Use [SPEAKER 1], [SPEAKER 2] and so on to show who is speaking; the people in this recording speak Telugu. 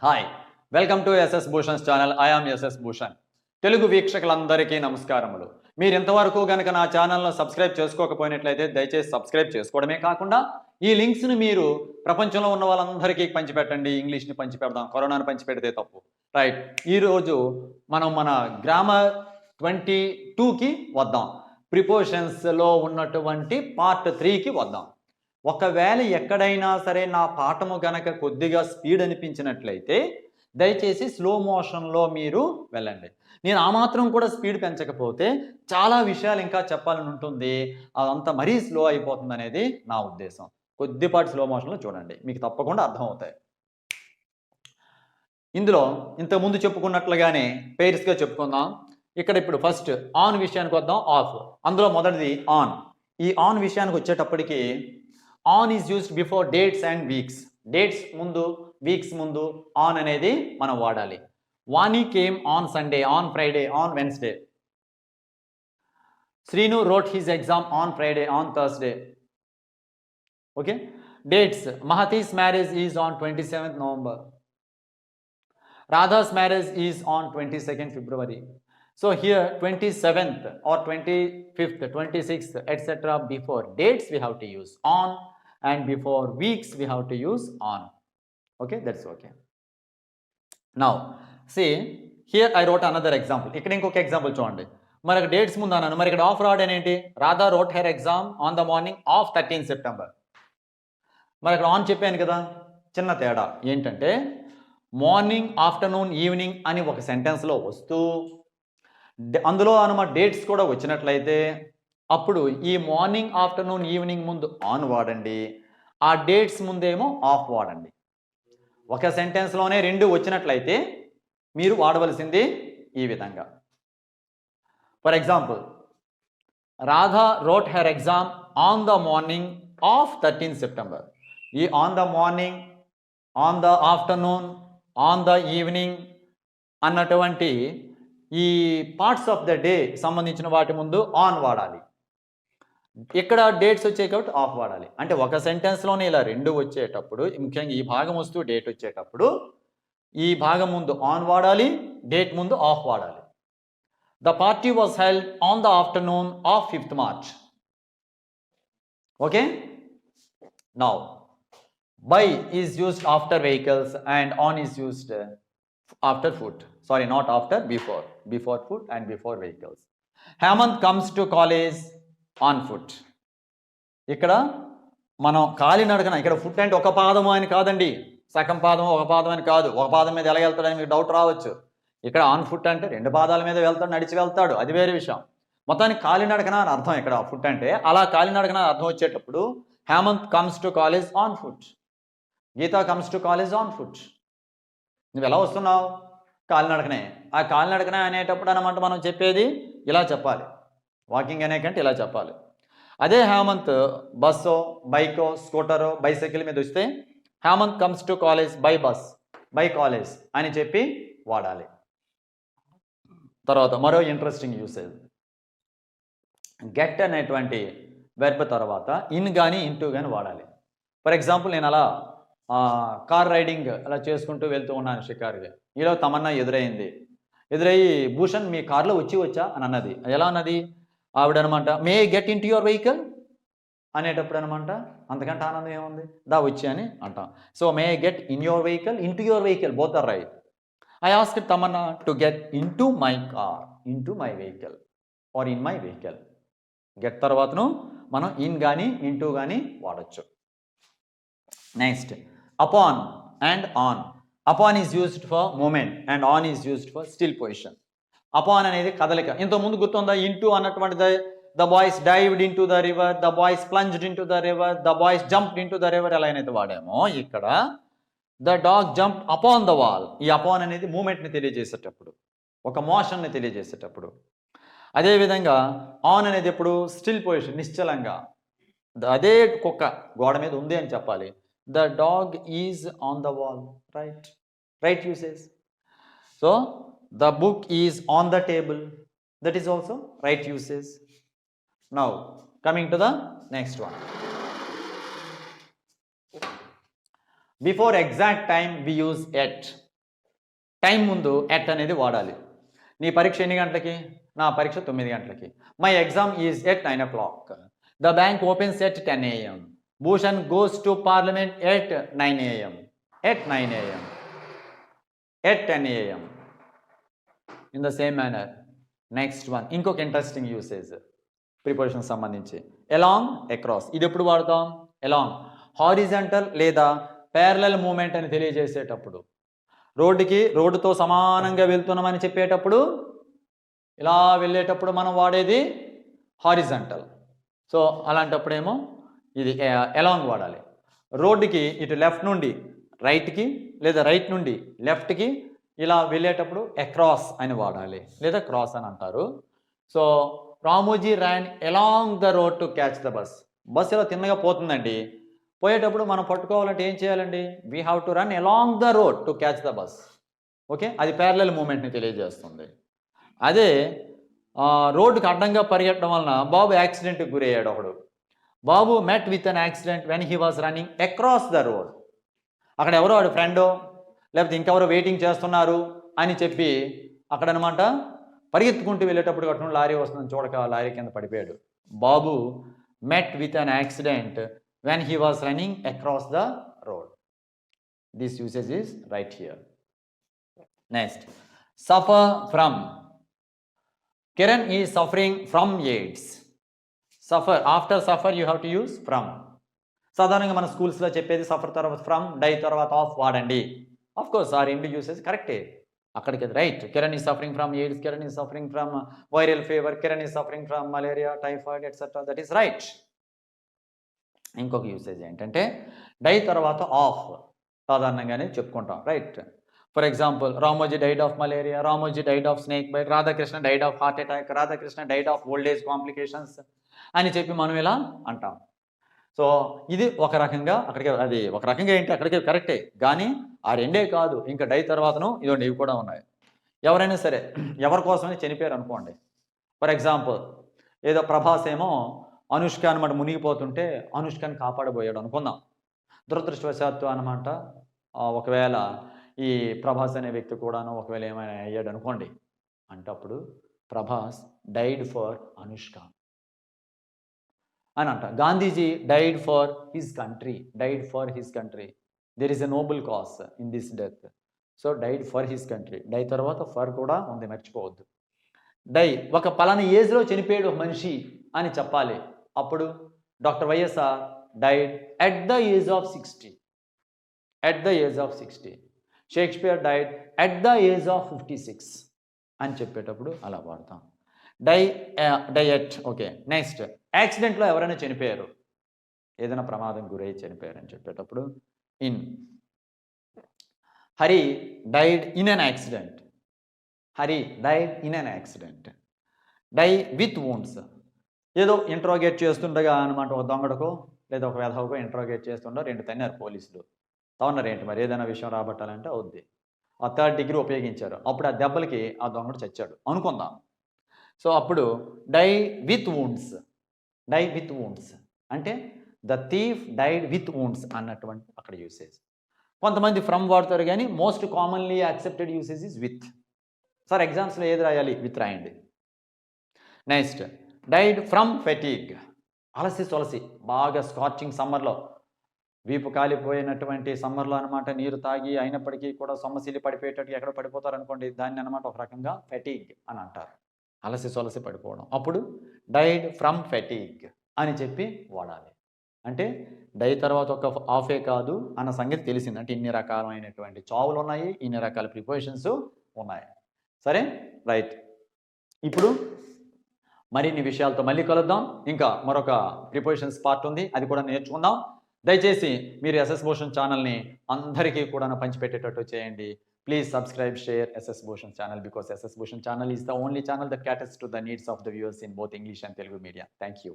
[SPEAKER 1] Hi welcome to SS Bhushan's channel. I am SS Bhushan. Telugu వీక్షకులందరికీ నమస్కారములు. మీరు ఇంతవరకు కనుక నా ఛానల్ను సబ్స్క్రైబ్ చేసుకోకపోయినట్లయితే దయచేసి సబ్స్క్రైబ్ చేసుకోవడమే కాకుండా ఈ లింక్స్ని మీరు ప్రపంచంలో ఉన్న వాళ్ళందరికీ పంచిపెట్టండి. ఇంగ్లీష్ని పంచిపెడదాం, కరోనాను పంచిపెడితే తప్పు. రైట్, ఈరోజు మనం మన గ్రామర్ 22కి వద్దాం. ప్రిపోజిషన్స్లో ఉన్నటువంటి పార్ట్ 3కి వద్దాం. ఒకవేళ ఎక్కడైనా సరే నా పాఠము గనక కొద్దిగా స్పీడ్ అనిపించినట్లయితే దయచేసి స్లో మోషన్లో మీరు వెళ్ళండి. నేను ఆ మాత్రం కూడా స్పీడ్ పెంచకపోతే చాలా విషయాలు ఇంకా చెప్పాలని ఉంటుంది, అదంతా మరీ స్లో అయిపోతుంది అనేది నా ఉద్దేశం. కొద్దిపాటి స్లో మోషన్లో చూడండి, మీకు తప్పకుండా అర్థమవుతాయి. ఇందులో ఇంతకుముందు చెప్పుకున్నట్లుగానే పేర్స్గా చెప్పుకుందాం. ఇక్కడ ఇప్పుడు ఫస్ట్ ఆన్ విషయానికి వద్దాం, ఆఫ్. అందులో మొదటిది ఆన్. ఈ ఆన్ విషయానికి వచ్చేటప్పటికి on is used before dates and weeks. Dates ముందు, వీక్స్ ముందు ఆన్ అనేది మనం వాడాలి. Vani came on Sunday, on Friday, on Wednesday. Srinu wrote his exam on Friday, on Thursday. Okay? Dates. Mahati's marriage is on 27th November. Radha's marriage is on 22nd February. So here 27th or 25th, 26th, etc. before dates we have to use on, and before weeks we have to use on. Okay, that's okay. Now see, here I wrote another example. ఇక్కడ ఇంకొక ఎగ్జాంపుల్ చూడండి. మనకి డేట్స్ ముందు అన్నాను, మరి ఇక్కడ ఆఫ్ రావడం ఏంటి? Radha wrote her exam on the morning of 13th September. మరి ఇక్కడ ఆన్ చెప్పాను కదా, చిన్న తేడా ఏంటంటే మార్నింగ్, ఆఫ్టర్నూన్, ఈవినింగ్ అని ఒక సెంటెన్స్లో వస్తూ అందులో అనమాట డేట్స్ కూడా వచ్చినట్లయితే అప్పుడు ఈ మార్నింగ్, ఆఫ్టర్నూన్, ఈవినింగ్ ముందు ఆన్ వాడండి, ఆ డేట్స్ ముందేమో ఆఫ్ వాడండి. ఒక సెంటెన్స్లోనే రెండు వచ్చినట్లయితే మీరు వాడవలసింది ఈ విధంగా. For example, Radha wrote her exam on the morning of 13th September. ఈ on the morning, on the afternoon, on the evening అన్నటువంటి ఈ పార్ట్స్ ఆఫ్ ద డే సంబంధించిన వాటి ముందు ఆన్ వాడాలి. ఇక్కడ డేట్స్ వచ్చాయి కాబట్టి ఆఫ్ వాడాలి. అంటే ఒక సెంటెన్స్లోనే ఇలా రెండు వచ్చేటప్పుడు, ముఖ్యంగా ఈ భాగం వస్తూ డేట్ వచ్చేటప్పుడు ఈ భాగం ముందు ఆన్ వాడాలి, డేట్ ముందు ఆఫ్ వాడాలి. The party was held on the afternoon of 5th March. Okay. Now by is used after vehicles and on is used after foot. Sorry, not after, before. Before foot and before vehicles. Hemant comes to college on foot. ఇక్కడ మనం కాలినడకన, ఇక్కడ ఫుట్ అంటే ఒక పాదము అని కాదండి, సగం పాదము ఒక పాదం అని కాదు. ఒక పాదం మీద ఎలా వెళ్తాడని మీకు డౌట్ రావచ్చు. ఇక్కడ ఆన్ ఫుట్ అంటే రెండు పాదాల మీద వెళ్తాడు, నడిచి వెళ్తాడు, అది వేరే విషయం. మొత్తానికి కాలినడకన అని అర్థం ఇక్కడ ఫుట్ అంటే. అలా కాలినడకన అర్థం వచ్చేటప్పుడు Hemanth comes to college on foot, Geetha comes to college on foot. నువ్వు ఎలా వస్తున్నావు? కాలినడకనే. ఆ కాలినడకనే అనేటప్పుడు అనమాట మనం చెప్పేది ఇలా చెప్పాలి, వాకింగ్ అనే కంటే ఇలా చెప్పాలి. అదే హేమంత్ బస్సో, బైకో, స్కూటరో, బైసైకిల్ మీద వస్తే Hemanth comes to college by bus, by college అని చెప్పి వాడాలి. తర్వాత మరో ఇంట్రెస్టింగ్ యూసేజ్, గెట్ అనేటువంటి వెర్బ్ తర్వాత ఇన్ కానీ ఇంటూ కానీ వాడాలి. ఫర్ ఎగ్జాంపుల్, నేను అలా కార్ రైడింగ్ అలా చేసుకుంటూ వెళ్తూ ఉన్నాను షికారుగా. ఈలో తమన్నా ఎదురయ్యి భూషణ్ మీ కార్లో వచ్చా అని అన్నది. ఎలా అన్నది? ఆవిడనమాట may get in to your vehicle అనేటప్పుడు అనమాట అంతకంటే ఆనందం ఏముంది? దా వచ్చి అని అంటాం. So may get in your vehicle, in to your vehicle, both are right. I asked Tamannaah to get in to my car, in to my vehicle or in my vehicle. Get తర్వాతను మనం ఇన్ కానీ ఇంటూ కానీ వాడచ్చు. Next upon and on. Upon is used for movement and on is used for still position. Upon అనేది కదలిక. ఇంత ముందు గుర్తుందా? ఇంటూ అన్నటువంటి the boys dived into the river, the boys plunged into the river, the boys jumped into the river ఎలా అయితే వాడామో ఇక్కడ the dog jumped upon the wall. ఈ upon అనేది మూమెంట్ని తెలియజేసేటప్పుడు, ఒక మోషన్ని తెలియజేసేటప్పుడు. అదేవిధంగా ఆన్ అనేది ఎప్పుడు? స్టిల్ పొజిషన్, నిశ్చలంగా. అదే కుక్క గోడ మీద ఉంది అని చెప్పాలి. The dog is on the wall, right? Right usage. So the book is on the table, that is also right usage. Now coming to the next one, before exact time we use at. Time ముందు ఎట్ అనేది వాడాలి. నీ పరీక్ష ఎన్ని గంటలకి? నా పరీక్ష 9 గంటలకి. My exam is at 9 o'clock. The bank opens at 10 AM. Bhushan goes to parliament at 9 AM. At 9 AM. At 10 AM. In the same manner. Next one, ఇంకొక ఇంట్రెస్టింగ్ యూసేజ్ ప్రిపోజిషన్ సంబంధించి, ఎలాంగ్, అక్రాస్. ఇది ఎప్పుడు వాడతాం? ఎలాంగ్ హారిజంటల్ లేదా ప్యారలల్ మూమెంట్ అని తెలియజేసేటప్పుడు, రోడ్డుతో సమానంగా వెళ్తున్నామని చెప్పేటప్పుడు, ఇలా వెళ్ళేటప్పుడు మనం వాడేది హారిజంటల్. సో అలాంటప్పుడేమో ఇది ఎలాంగ్ వాడాలి. రోడ్డుకి ఇటు లెఫ్ట్ నుండి రైట్కి లేదా రైట్ నుండి లెఫ్ట్కి ఇలా వెళ్ళేటప్పుడు అక్రాస్ అని వాడాలి, లేదా క్రాస్ అని అంటారు. So Ramoji ran along the road to catch the bus. Bus ఇలా తిన్నగా పోతుందండి, పోయేటప్పుడు మనం పట్టుకోవాలంటే ఏం చేయాలండి? We have to run along the road to catch the bus. Okay, అది ప్యారలల్ మూమెంట్ని తెలియజేస్తుంది. అదే రోడ్డుకి అడ్డంగా పరిగెట్టడం వలన బాబు యాక్సిడెంట్కి గురయ్యాడు. ఒకడు బాబు met with an accident when he was running across the road. అక్కడ ఎవరో వాడు ఫ్రెండో లేకపోతే ఇంకెవరో వెయిటింగ్ చేస్తున్నారు అని చెప్పి అక్కడనమాట పరిగెత్తుకుంటూ వెళ్ళేటప్పుడు అటు లారీ వస్తుందని చూడక లారీ కింద పడిపోయాడు. బాబు met with an accident when he was running across the road. This usage is right here. Next, suffer from. Kiran is suffering from AIDS. Suffer, after suffer you have to use from. సాధారణంగా మన స్కూల్స్లో చెప్పేది సఫర్ తర్వాత ఫ్రమ్, డై తర్వాత ఆఫ్ వాడండి. ఆఫ్ కోర్స్ ఆ రెండు యూసేజ్ కరెక్టే, అక్కడికి right. Kiran is suffering from AIDS, Kiran is suffering from viral fever, Kiran is suffering from malaria, typhoid etcetera, that is right. ఇంకొక యూసేజ్ ఏంటంటే డై తర్వాత ఆఫ్ సాధారణంగానే చెప్పుకుంటాం, right. For example, Ramoji died of malaria, Ramoji died of snake bite, Radhakrishna died of heart attack, Radhakrishna died of old age complications అని చెప్పి మనం ఇలా అంటాం. సో ఇది ఒక రకంగా అక్కడికి, అది ఒక రకంగా ఏంటి అక్కడికి కరెక్టే, కానీ ఆ రెండే కాదు, ఇంకా డై తర్వాతను ఇదిగోండి ఇవి కూడా ఉన్నాయి. ఎవరైనా సరే ఎవరి కోసమని చనిపోయారు అనుకోండి. ఫర్ ఎగ్జాంపుల్, ఏదో ప్రభాస్ ఏమో అనుష్క అనమాట మునిగిపోతుంటే అనుష్కని కాపాడబోయాడు అనుకుందాం. దురదృష్టవశాత్తు అనమాట ఒకవేళ ఈ ప్రభాస్ అనే వ్యక్తి కూడాను ఒకవేళ ఏమైనా అయ్యాడు అనుకోండి, అంటే అప్పుడు ప్రభాస్ డైడ్ ఫర్ అనుష్క అని అంట. Gandhiji died for his country, died for his country. There is a noble cause in this death. So died for his country, die తర్వాత ఫర్ కూడా ఉంది, మర్చిపోవద్దు. డై ఒక పలానా ఏజ్లో చనిపోయాడు ఒక మనిషి అని చెప్పాలి, అప్పుడు doctor YSR died at the age of 60, at the age of 60. Shakespeare died at the age of 56 అని చెప్పేటప్పుడు అలా వాడతాం. డైఎట్. ఓకే, నెక్స్ట్, యాక్సిడెంట్లో ఎవరైనా చనిపోయారు, ఏదైనా ప్రమాదం గురై చనిపోయారు అని చెప్పేటప్పుడు in. Hari died in an accident, Hari died in an accident. Die with wounds, ఏదో ఇంట్రోగేట్ చేస్తుండగా అనమాట, ఒక దొంగడకో లేదా ఒక వెధవకో ఇంట్రోగేట్ చేస్తుండో రెండు తన్నారు పోలీసులు. తవన్నారు ఏంటి మరి, ఏదైనా విషయం రాబట్టాలంటే అవుద్ది, ఆ 3rd డిగ్రీ ఉపయోగించారు, అప్పుడు ఆ దెబ్బలకి ఆ దొంగడు చచ్చాడు అనుకుందాం. సో అప్పుడు die with wounds, die with wounds అంటే the thief died with wounds అన్నటువంటి అక్కడ యూసేజ్. కొంతమంది ఫ్రమ్ వాడతారు, కానీ most commonly accepted usage is with. Sir ఎగ్జామ్స్లో ఏది రాయాలి? విత్ రాయండి. నెక్స్ట్, డైడ్ ఫ్రమ్ ఫెటీగ్, అలసి సొలసి, బాగా స్కార్చింగ్ సమ్మర్లో వీపు కాలిపోయినటువంటి సమ్మర్లో అనమాట నీరు తాగి అయినప్పటికీ కూడా సొమ్మసిల్లి పడిపోయేటట్టు ఎక్కడ పడిపోతారు అనుకోండి, దాన్ని అనమాట ఒక రకంగా ఫెటీగ్ అని అంటారు, అలసి సొలసి పడిపోవడం. అప్పుడు డైడ్ ఫ్రమ్ ఫెటీగ్ అని చెప్పి వాడాలి. అంటే డై తర్వాత ఒక ఆఫే కాదు అన్న సంగతి తెలిసింది, అంటే ఇన్ని రకాలైనటువంటి చావులు ఉన్నాయి, ఇన్ని రకాల ప్రిపోజిషన్స్ ఉన్నాయి. సరే, రైట్. ఇప్పుడు మరిన్ని విషయాలతో మళ్ళీ కలుద్దాం. ఇంకా మరొక ప్రిపోజిషన్స్ పార్ట్ ఉంది, అది కూడా నేర్చుకుందాం. దయచేసి మీరు ఎస్ఎస్ భూషణ్ ఛానల్ని అందరికీ కూడా పంచిపెట్టేటట్టు చేయండి. Please subscribe, share SS Bhushan channel, because SS Bhushan channel is the only channel that caters to the needs of the viewers in both English and Telugu media. Thank you.